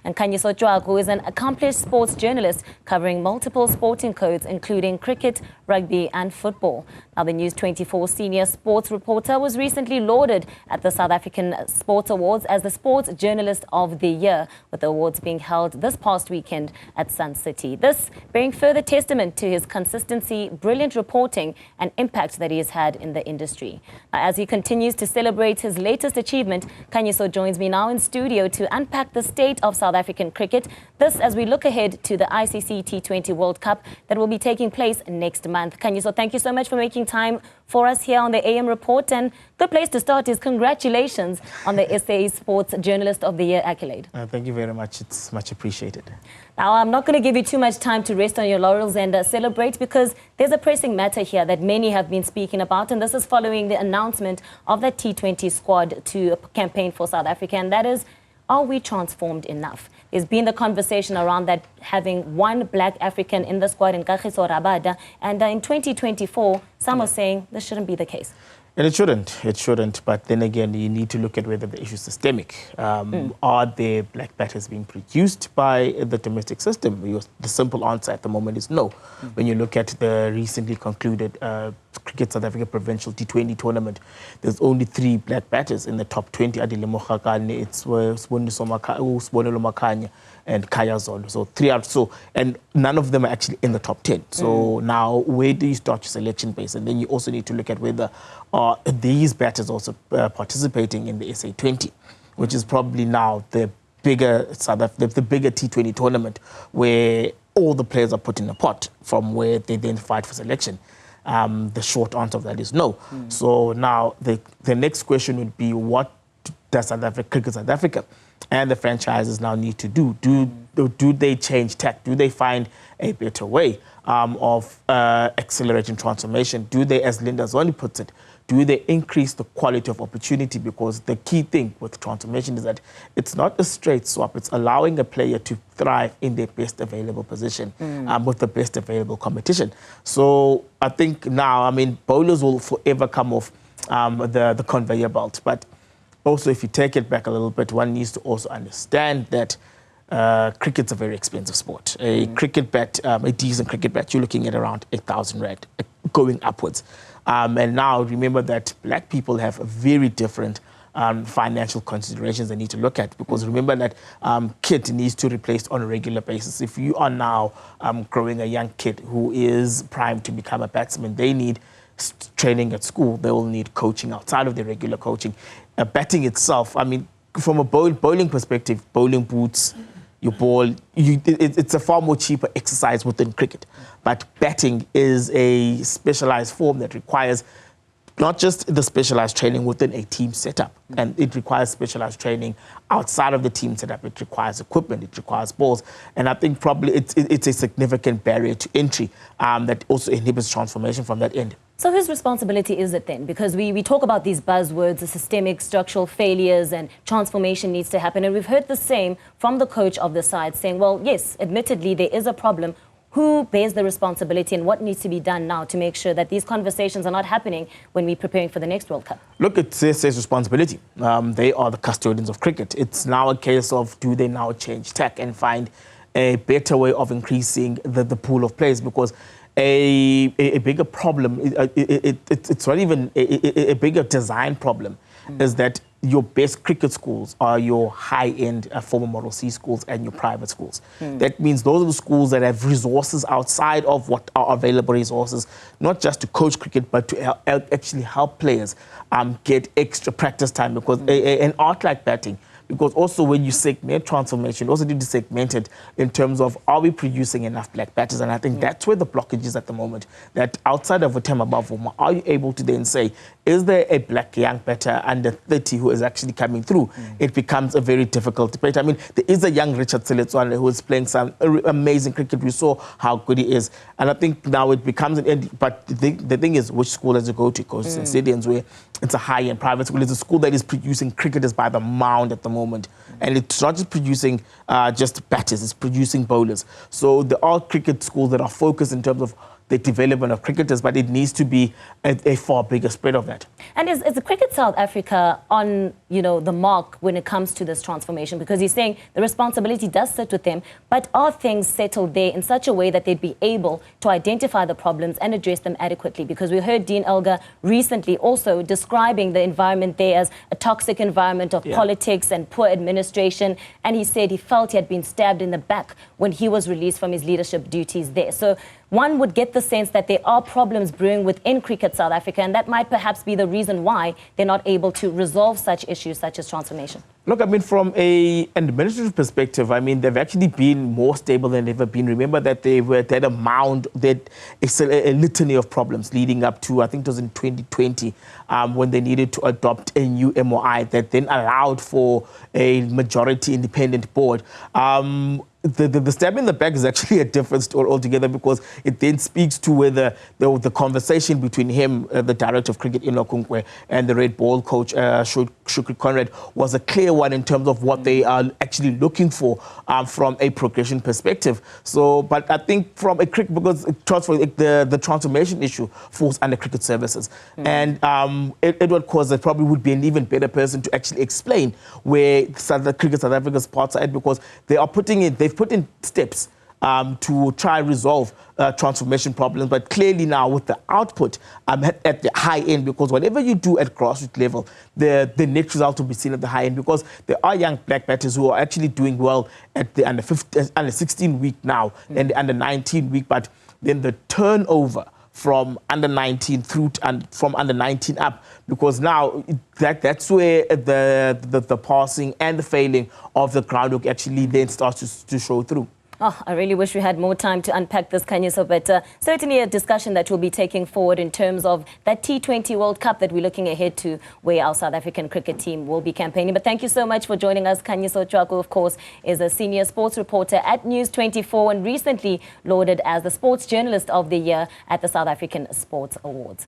And Khanyiso Tshwaku is an accomplished sports journalist covering multiple sporting codes, including cricket, rugby and football. Now, the News24 Senior Sports Reporter was recently lauded at the South African Sports Awards as the Sports Journalist of the Year, with the awards being held this past weekend at Sun City. This bearing further testament to his consistency, brilliant reporting and impact that he has had in the industry. Now, as he continues to celebrate his latest achievement, Khanyiso joins me now in studio to unpack the state of South African cricket. This as we look ahead to the ICC T20 World Cup that will be taking place next month. Khanyiso, thank you so much for making time for us here on the AM Report. And the place to start is congratulations on the SA Sports Journalist of the Year accolade. Thank you very much. It's much appreciated. Now, I'm not going to give you too much time to rest on your laurels and celebrate, because there's a pressing matter here that many have been speaking about, and this is following the announcement of the T20 squad to campaign for South Africa, and that is, are we transformed enough? There's been the conversation around that having one black African in the squad in Khanyiso Tshwaku, and in 2024, some are saying this shouldn't be the case. And it shouldn't. But then again, you need to look at whether the issue is systemic. Are there black batters being produced by the domestic system? The simple answer at the moment is no. When you look at the recently concluded Cricket South Africa Provincial T20 tournament, there's only 3 black batters in the top 20. Andee, it's Sibonelo Makhanya and Khaya Zondo. So 3 out. So, and none of them are actually in the top 10. So now, where do you start your selection base? And then you also need to look at whether are these batters also participating in the SA20, which is probably now the bigger the bigger T20 tournament, where all the players are put in a pot from where they then fight for selection. The short answer of that is no. So now the next question would be, what does Cricket South Africa and the franchises now need to do? Do they change tack? Do they find a better way of accelerating transformation? Do they, as Linda Zoni puts it, do they increase the quality of opportunity? Because the key thing with transformation is that it's not a straight swap. It's allowing a player to thrive in their best available position with the best available competition. So I think now, I mean, bowlers will forever come off the conveyor belt. But also, if you take it back a little bit, one needs to also understand that cricket's a very expensive sport. A cricket bat, a decent cricket bat, you're looking at around 8,000 rand, going upwards. And now remember that black people have very different financial considerations they need to look at, because remember that kit needs to be replaced on a regular basis. If you are now growing a young kid who is primed to become a batsman, they need training at school. They will need coaching outside of their regular coaching. Batting itself, I mean, from a bowling perspective, bowling boots, your ball, it's a far more cheaper exercise within cricket. But batting is a specialized form that requires not just the specialized training within a team setup, and it requires specialized training outside of the team setup. It requires equipment, it requires balls, and I think probably it's a significant barrier to entry that also inhibits transformation from that end. So whose responsibility is it then? Because we talk about these buzzwords, the systemic structural failures, and transformation needs to happen. And we've heard the same from the coach of the side saying, well, yes, admittedly, there is a problem. Who bears the responsibility, and what needs to be done now to make sure that these conversations are not happening when we're preparing for the next World Cup? Look, it's CSA's responsibility. They are the custodians of cricket. It's now a case of, do they now change tack and find a better way of increasing the pool of players? Because a bigger problem, it's not even a bigger design problem, is that your best cricket schools are your high-end former Model C schools and your private schools. That means those are the schools that have resources outside of what are available resources, not just to coach cricket, but to actually help players get extra practice time. Because an art like batting, because also when you segment transformation, you also need to segment it in terms of, are we producing enough black batters? And I think that's where the blockage is at the moment, that outside of a term above Uma, are you able to then say, is there a black young batter under 30 who is actually coming through? It becomes a very difficult debate. I mean, there is a young Richard Siletswane who is playing some amazing cricket. We saw how good he is. And I think now it becomes an end. But the thing is, which school does it go to? Because in stadiums where it's a high-end private school, it's a school that is producing cricketers by the mound at the moment. And it's not just producing just batters, it's producing bowlers. So there are cricket schools that are focused in terms of the development of cricketers, but it needs to be a far bigger spread of that. And is the Cricket South Africa on, the mark when it comes to this transformation? Because he's saying the responsibility does sit with them, but are things settled there in such a way that they'd be able to identify the problems and address them adequately? Because we heard Dean Elgar recently also describing the environment there as a toxic environment of politics and poor administration, and he said he felt he had been stabbed in the back when he was released from his leadership duties there. So one would get the sense that there are problems brewing within Cricket South Africa, and that might perhaps be the reason why they're not able to resolve such issues such as transformation. Look, from an administrative perspective, they've actually been more stable than they've ever been. Remember that they had a mound, it's a litany of problems leading up to, I think it was in 2020, when they needed to adopt a new MOI that then allowed for a majority independent board. The stab in the back is actually a different story altogether, because it then speaks to whether the conversation between him, the director of cricket, Inokunkwe, and the Red Ball coach, Shukri Conrad, was a clear one in terms of what they are actually looking for from a progression perspective. So, but I think from a cricket, because the transformation issue falls under cricket services. And Edward Khoza probably would be an even better person to actually explain where the Cricket South Africa's parts are at, because they've put in steps to try and resolve transformation problems, but clearly now with the output at the high end, because whatever you do at grassroots level, the net result will be seen at the high end, because there are young black batters who are actually doing well at the under 16 week now and the under 19 week, but then the turnover from under 19 through and from under 19 up, because now that's where the passing and the failing of the groundwork actually then starts to show through. Oh, I really wish we had more time to unpack this, Khanyiso, but certainly a discussion that we'll be taking forward in terms of that T20 World Cup that we're looking ahead to, where our South African cricket team will be campaigning. But thank you so much for joining us. Khanyiso Tshwaku, of course, is a senior sports reporter at News24 and recently lauded as the Sports Journalist of the Year at the South African Sports Awards.